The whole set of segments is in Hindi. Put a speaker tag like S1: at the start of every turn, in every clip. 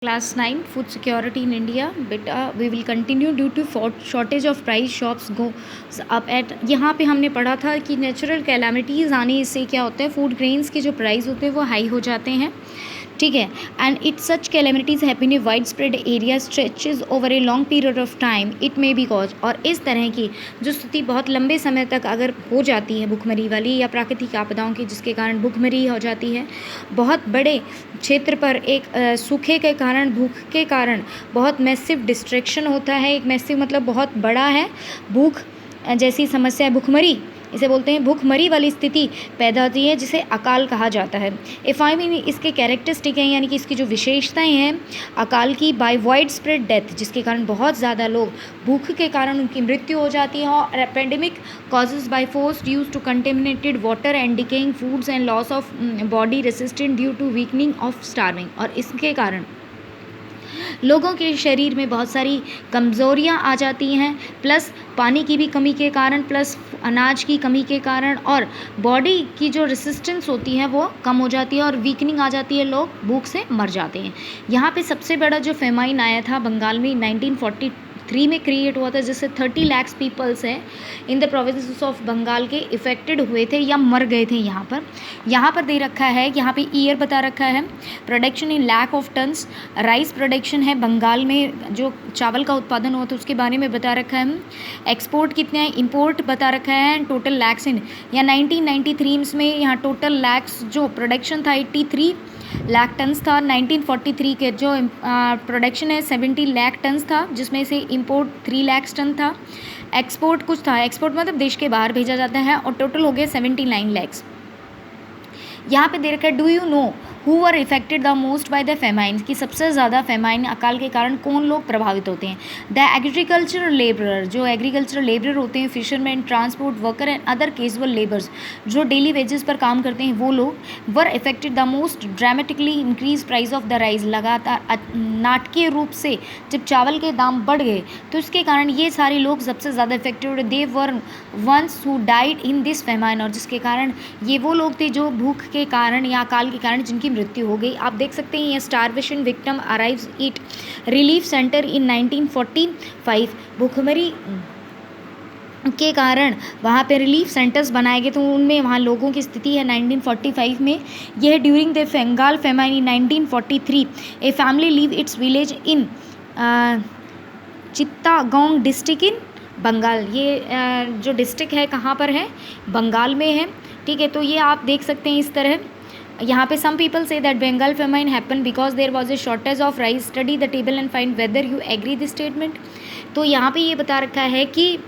S1: Class 9 Food Security in India. Beta we will continue due to shortage of price shops go up at यहाँ पे हमने पढ़ा था कि नेचुरल कैलामिटीज़ आने से क्या होता है, फूड ग्रेन्स के जो प्राइस होते हैं वो हाई हो जाते हैं, ठीक है. And it such calamities happen in wide spread area stretches over a long period of time it may be cause. और इस तरह की जो स्थिति बहुत लंबे समय तक अगर हो जाती है भुखमरी वाली या प्राकृतिक आपदाओं की, जिसके कारण भुखमरी हो जाती है, बहुत बड़े क्षेत्र पर एक सूखे के कारण, भूख के कारण बहुत मैसिव डिस्ट्रैक्शन होता है. एक मैसिव मतलब बहुत बड़ा है. भूख जैसी समस्या, भुखमरी इसे बोलते हैं, भूखमरी वाली स्थिति पैदा होती है जिसे अकाल कहा जाता है. मीन इसके कैरेक्टरिस्टिक हैं, यानी कि इसकी जो विशेषताएं हैं अकाल की, बाय वाइड स्प्रेड डेथ, जिसके कारण बहुत ज़्यादा लोग भूख के कारण उनकी मृत्यु हो जाती है. और epidemic causes by forced use to contaminated water and decaying foods and loss of body resistant due to weakening of starving. और इसके कारण लोगों के शरीर में बहुत सारी कमज़ोरियाँ आ जाती हैं, प्लस पानी की भी कमी के कारण, प्लस अनाज की कमी के कारण, और बॉडी की जो रेसिस्टेंस होती है वो कम हो जाती है और वीकनिंग आ जाती है, लोग भूख से मर जाते हैं. यहाँ पे सबसे बड़ा जो फेमाइन आया था बंगाल में 1943 में क्रिएट हुआ था, जिससे 30 लाख पीपल्स हैं in the provinces of Bengal के इफ़ेक्टेड हुए थे या मर गए थे. यहाँ पर दे रखा है, यहाँ पे ईयर बता रखा है. Production in lakh of tons, rice production है बंगाल में, जो चावल का उत्पादन होता है उसके बारे में बता रखा है. एक्सपोर्ट कितने हैं, इंपोर्ट बता रखा है. टोटल लैक्स इन या 1993 में यहाँ टोटल लैक्स जो प्रोडक्शन था 83 लाख टन्स था. 1943 के जो प्रोडक्शन है 70 लाख टन्स था, जिसमें से इंपोर्ट 3 लाख टन था. एक्सपोर्ट कुछ था, एक्सपोर्ट मतलब देश के बाहर भेजा जाता है, और टोटल हो गया 79 लैक्स. यहाँ पे दे रखा है, do you know who were affected the most by the famine, कि सबसे ज़्यादा फेमाइन अकाल के कारण कौन लोग प्रभावित होते हैं. द एग्रीकल्चरल लेबरर, जो एग्रीकल्चरल लेबरर होते हैं, fisherman, transport worker and other casual labours, जो डेली वेजेस पर काम करते हैं, वो लोग were affected the most. Dramatically increase price of the rice, लगातार नाटकीय रूप से जब चावल के दाम बढ़ गए तो इसके कारण ये सारे लोग सबसे ज़्यादा इफेक्टेड हुए. They were ones who died in this famine, और जिसके कारण ये वो लोग थे जो भूख के कारण या अकाल के कारण जिनकी मृत्यु हो गई. आप देख सकते हैं ये starvation victim arrives at relief centre in 1945. भूखमरी के कारण वहाँ पे रिलीफ सेंटर्स बनाए गए, तो उनमें वहाँ लोगों की स्थिति है 1945 में. यह ड्यूरिंग द बंगाल फेमाइन इन 1943 a family leave its village in Chittagong district in Bengal. ये जो डिस्ट्रिक्ट है कहाँ पर है, बंगाल में है, ठीक है. तो ये आप देख सकते हैं इस तरह. यहाँ पे some people say that Bengal famine happened because there was a shortage of rice. Study the table and find whether you agree this statement. तो यहाँ पे ये बता रखा है कि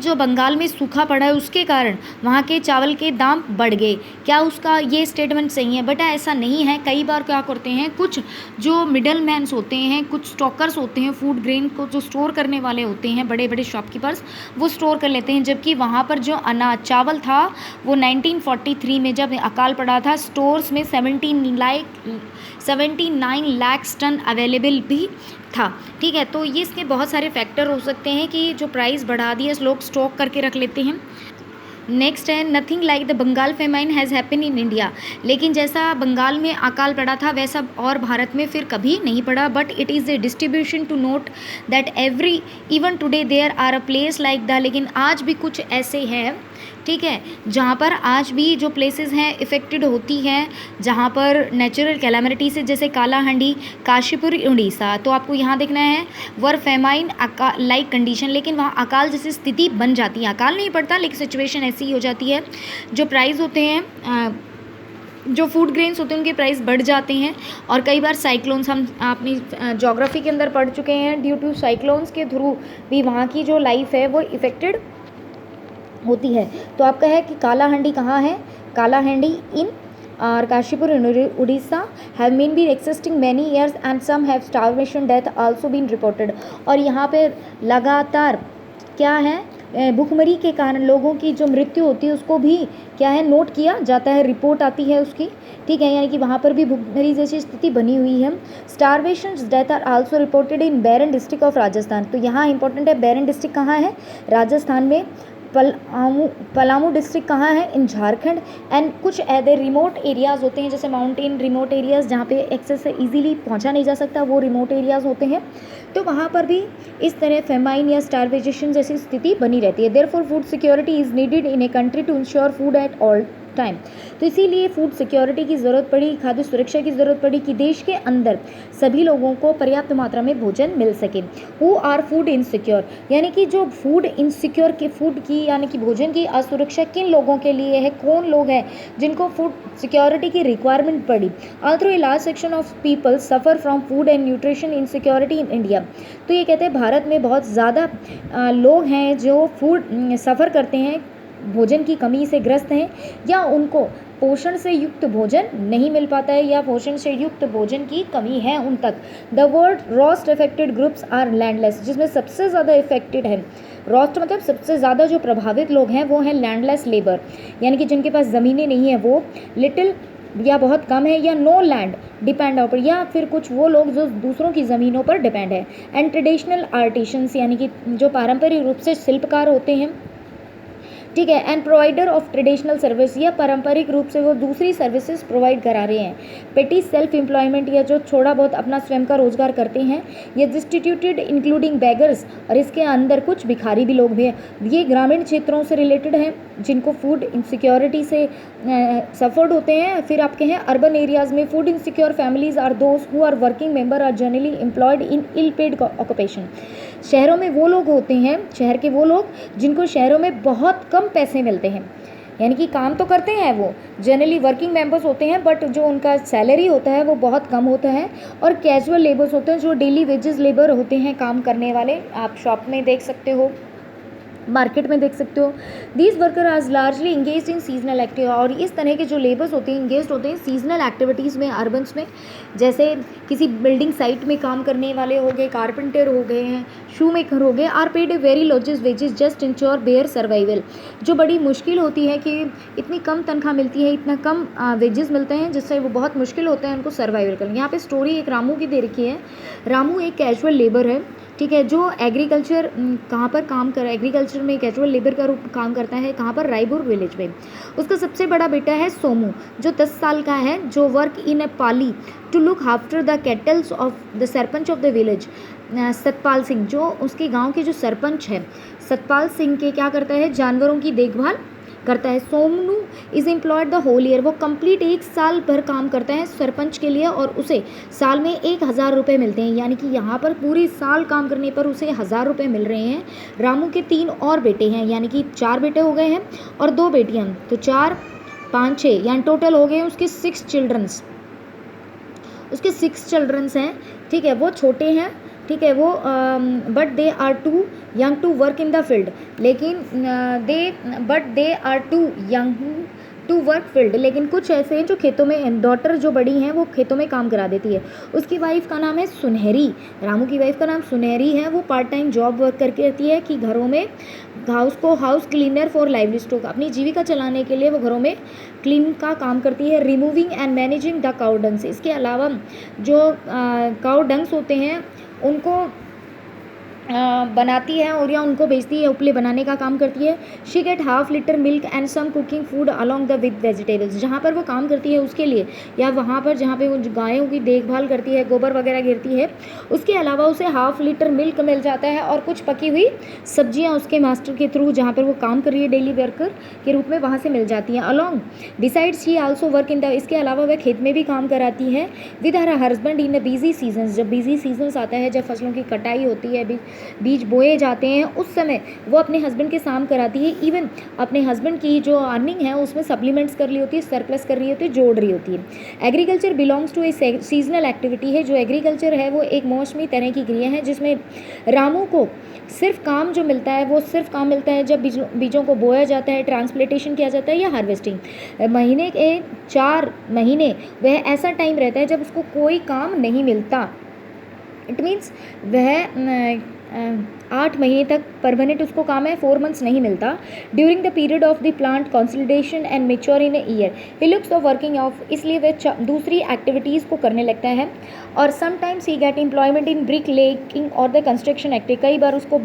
S1: जो बंगाल में सूखा पड़ा है उसके कारण वहाँ के चावल के दाम बढ़ गए. क्या उसका ये स्टेटमेंट सही है? बेटा ऐसा नहीं है. कई बार क्या करते हैं, कुछ जो मिडल मैन्स होते हैं, कुछ स्टॉकर्स होते हैं, फूड ग्रेन को जो स्टोर करने वाले होते हैं, बड़े बड़े शॉपकीपर्स, वो स्टोर कर लेते हैं, जबकि वहाँ पर जो अनाज चावल था वो 1943 में जब अकाल पड़ा था, स्टोर्स में 79 लाख टन अवेलेबल भी था, ठीक है. तो ये इसके बहुत सारे फैक्टर हो सकते हैं कि जो प्राइस बढ़ा दिए लोग स्टॉक करके रख लेते हैं. नेक्स्ट है, nothing like the Bengal famine has happen in India. लेकिन जैसा बंगाल में अकाल पड़ा था वैसा और भारत में फिर कभी नहीं पड़ा. But it is a distribution to note that every even today there are a place like the. लेकिन आज भी कुछ ऐसे हैं, ठीक है, जहाँ पर आज भी जो प्लेसेस हैं इफ़ेक्टेड होती हैं, जहाँ पर नेचुरल कैलामिटी से, जैसे कालाहांडी, काशीपुर, उड़ीसा. तो आपको यहाँ देखना है वर फेमाइन लाइक कंडीशन, लेकिन वहाँ अकाल जैसी स्थिति बन जाती है. अकाल नहीं पड़ता लेकिन सिचुएशन ऐसी ही हो जाती है. जो प्राइस होते हैं, जो फूड ग्रेन्स होते हैं उनके प्राइस बढ़ जाते हैं. और कई बार साइक्लोन्स, हम अपनी जोग्राफी के अंदर पढ़ चुके हैं, ड्यू टू साइक्लोन्स के थ्रू भी वहाँ की जो लाइफ है वो इफ़ेक्टेड होती है. तो आपका है कि कालाहांडी कहाँ है, कालाहांडी इन और Kashipur in Orissa have been be existing many years and some have starvation death also been reported. और यहाँ पे लगातार क्या है, भूखमरी के कारण लोगों की जो मृत्यु होती है उसको भी क्या है, नोट किया जाता है, रिपोर्ट आती है उसकी, ठीक है. यानी कि वहाँ पर भी भूखमरी जैसी स्थिति बनी हुई है. Starvation death are also reported in barren district of Rajasthan. तो यहाँ इंपॉर्टेंट है, बैरन डिस्ट्रिक्ट कहाँ है, राजस्थान में. पलामू डिस्ट्रिक्ट कहाँ है? इन झारखंड। एंड कुछ अदर रिमोट एरियाज़ होते हैं, जैसे माउंटेन रिमोट एरियाज़ जहाँ पे एक्सेस से ईजिली पहुँचा नहीं जा सकता, वो रिमोट एरियाज़ होते हैं। तो वहाँ पर भी इस तरह फेमाइन या स्टारवेजेशन जैसी स्थिति बनी रहती है। Therefore food security is needed in a country to ensure food at all time. तो इसीलिए फूड सिक्योरिटी की ज़रूरत पड़ी, खाद्य सुरक्षा की ज़रूरत पड़ी कि देश के अंदर सभी लोगों को पर्याप्त मात्रा में भोजन मिल सके। हु आर फूड इनसिक्योर, यानी कि जो फूड इनसिक्योर की फूड की यानी कि भोजन की असुरक्षा किन लोगों के लिए है, कौन लोग हैं जिनको फूड सिक्योरिटी की रिक्वायरमेंट पड़ी। Although a large section of people suffer from food and nutrition insecurity in India. तो ये कहते हैं भारत में बहुत ज़्यादा लोग हैं जो फूड सफ़र करते हैं, भोजन की कमी से ग्रस्त हैं, या उनको पोषण से युक्त भोजन नहीं मिल पाता है, या पोषण से युक्त भोजन की कमी है उन तक। The worst affected groups are landless, जिसमें सबसे ज़्यादा इफेक्टेड है, रोस्ट मतलब सबसे ज़्यादा जो प्रभावित लोग हैं वो हैं लैंडलेस लेबर, यानी कि जिनके पास ज़मीनें नहीं है, वो लिटिल या बहुत कम है, या नो लैंड डिपेंड पर, या फिर कुछ वो लोग जो दूसरों की ज़मीनों पर डिपेंड है। एंड ट्रेडिशनल आर्टिशंस, यानी कि जो पारंपरिक रूप से शिल्पकार होते हैं, ठीक है, and provider of traditional service, या पारंपरिक रूप से वो दूसरी सर्विसेज प्रोवाइड करा रहे हैं। पेटी सेल्फ एम्प्लॉयमेंट, या जो थोड़ा बहुत अपना स्वयं का रोजगार करते हैं, या डिस्टिट्यूटेड इंक्लूडिंग बैगर्स, और इसके अंदर कुछ भिखारी भी लोग भी हैं। ये ग्रामीण क्षेत्रों से रिलेटेड हैं जिनको फूड इनसिक्योरिटी से सफर्ड होते हैं। फिर आपके हैं अर्बन एरियाज़ में food insecure families are those who are working member are generally employed in ill paid occupation. शहरों में वो लोग होते हैं, शहर के वो लोग जिनको शहरों में बहुत कम पैसे मिलते हैं, यानी कि काम तो करते हैं वो, जनरली वर्किंग मेंबर्स होते हैं, बट जो उनका सैलरी होता है वो बहुत कम होता है। और कैजुअल लेबर्स होते हैं जो डेली वेजेस लेबर होते हैं, काम करने वाले। आप शॉप में देख सकते हो, मार्केट में देख सकते हो। These worker are largely engage in seasonal activity, और इस तरह के जो लेबर्स होते हैं इंगेज होते हैं सीजनल एक्टिविटीज़ में, अर्बन्स में, जैसे किसी बिल्डिंग साइट में काम करने वाले हो गए, कारपेंटर हो गए हैं, शू मेकर हो गए। Are paid a very lowest wages just ensure their survival. जो बड़ी मुश्किल होती है कि इतनी कम तनख्वाह मिलती है, इतना कम वेजेस मिलते हैं, जिससे वो बहुत मुश्किल होता है उनको सर्वाइवल करना। यहाँ पे स्टोरी एक रामू की दे रखी है। रामू एक कैजुअल लेबर है, ठीक है, जो एग्रीकल्चर कहाँ पर काम कर, एग्रीकल्चर में कैजुअल लेबर का रूप काम करता है, कहाँ पर, रायपुर विलेज में। उसका सबसे बड़ा बेटा है सोमू, जो 10 साल का है, जो वर्क इन अ पाली to look after the cattles of the sarpanch of the village Satpal Singh, जो उसके गांव के जो सरपंच है सतपाल सिंह के क्या करता है, जानवरों की देखभाल करता है। Somnu is employed the whole year, वो कंप्लीट 1 साल भर काम करता है सरपंच के लिए, और उसे साल में 1000 रुपये मिलते हैं, यानी कि यहाँ पर पूरी साल काम करने पर उसे 1000 रुपये मिल रहे हैं। रामू के 3 और बेटे हैं, यानी कि 4 बेटे हो गए हैं और 2 बेटियाँ, तो 4 5 6 यानी टोटल हो गए उसके 6 चिल्ड्रंस, उसके 6 चिल्ड्रंस हैं, ठीक है, वो छोटे हैं, ठीक है, वो but they are too young to work in the field, लेकिन they are too young to work field, लेकिन कुछ ऐसे हैं जो खेतों में, डॉटर जो बड़ी हैं वो खेतों में काम करा देती है। उसकी वाइफ का नाम है सुनहरी, रामू की वाइफ का नाम सुनहरी है। वो पार्ट टाइम जॉब वर्क करके रहती है कि घरों में house cleaner for lively stock, अपनी जीविका चलाने के लिए वो घरों में क्लीन का काम करती है। Removing and managing the cow dungs, इसके अलावा जो काउ डंग्स होते हैं उनको बनाती है और या उनको बेचती है, उपले बनाने का काम करती है। She get ½ litre milk and some cooking food along the with vegetables, जहाँ पर वो काम करती है उसके लिए, या वहाँ पर जहाँ पे वो गायों की देखभाल करती है, गोबर वगैरह गिरती है, उसके अलावा उसे ½ लीटर मिल्क मिल जाता है और कुछ पकी हुई सब्जियाँ उसके मास्टर के थ्रू, जहाँ पर वो काम कर रही है डेली वर्कर के रूप में, वहाँ से मिल जाती हैं। Along decides she also work in the, इसके अलावा वह खेत में भी काम कराती है with her husband in busy season, जब बिजी सीजन्स आता है, जब फसलों की कटाई होती है, बीज बोए जाते हैं, उस समय वो अपने हस्बैंड के साथ कराती है। इवन अपने हस्बैंड की जो अर्निंग है उसमें सप्लीमेंट्स कर रही होती है, सरप्लस कर रही होती है, जोड़ रही होती है। Agriculture belongs to a seasonal activity है, जो एग्रीकल्चर है वो एक मौसमी तरह की क्रिया है, जिसमें रामू को सिर्फ काम जो मिलता है वो सिर्फ काम मिलता है जब बीजों को बोया जाता है, ट्रांसप्लांटेशन किया जाता है या हार्वेस्टिंग। महीने के 4 महीने वह ऐसा टाइम रहता है जब उसको कोई काम नहीं मिलता। इट मीन्स वह 8 महीने तक परमानेंट उसको काम है, 4 मंथ्स नहीं मिलता। During the period of the plant consolidation and mature in a year he looks of working of, इसलिए वह दूसरी एक्टिविटीज़ को करने लगता है। और sometimes he gate employment in brick lacking और द कंस्ट्रक्शन एक्टिव, कई बार उसको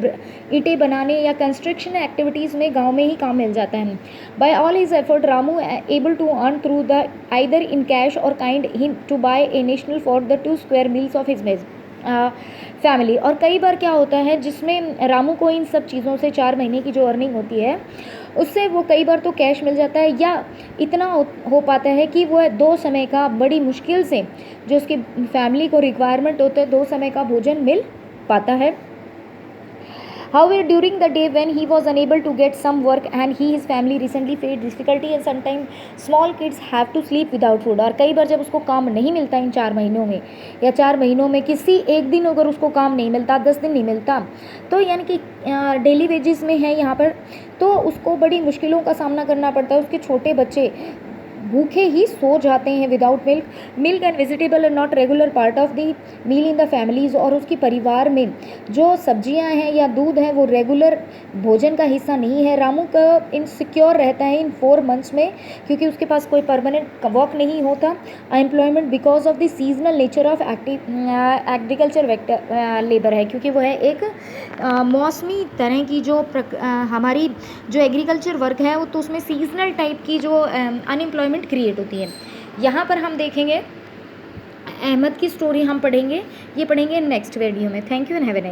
S1: ईंटें बनाने या कंस्ट्रक्शन एक्टिविटीज़ में गाँव में ही काम मिल जाता है। By all his effort Ramu able to earn through the either in cash or kind him to buy a national for the 2 square meals of his mage family. और कई बार क्या होता है जिसमें रामू को इन सब चीज़ों से 4 महीने की जो अर्निंग होती है उससे वो कई बार तो कैश मिल जाता है, या इतना हो पाता है कि वह 2 समय का बड़ी मुश्किल से जो उसकी फैमिली को रिक्वायरमेंट होता है 2 समय का भोजन मिल पाता है। However, during the day when he was unable to get some work and his family recently faced difficulty and sometimes small kids have to sleep without food, और कई बार जब उसको काम नहीं मिलता इन 4 महीनों में, या 4 महीनों में किसी एक दिन अगर उसको काम नहीं मिलता, 10 दिन नहीं मिलता, तो यानी कि डेली वेजेस में है यहाँ पर, तो उसको बड़ी मुश्किलों का सामना करना पड़ता है। उसके छोटे बच्चे भूखे ही सो जाते हैं without milk and vegetable are not regular part of the meal in the families, और उसकी परिवार में जो सब्जियां हैं या दूध है वो रेगुलर भोजन का हिस्सा नहीं है। रामू का इनसिक्योर रहता है इन 4 मंथ्स में, क्योंकि उसके पास कोई परमानेंट वर्क नहीं होता, employment because of the seasonal nature of agriculture labour है, क्योंकि वह एक मौसमी तरह की जो हमारी जो एग्रीकल्चर वर्क है वो, तो उसमें सीजनल टाइप की जो अनएम्प्लॉयमेंट क्रिएट होती है। यहाँ पर हम देखेंगे अहमद की स्टोरी हम पढ़ेंगे, ये पढ़ेंगे नेक्स्ट वीडियो में। Thank you and have a nice.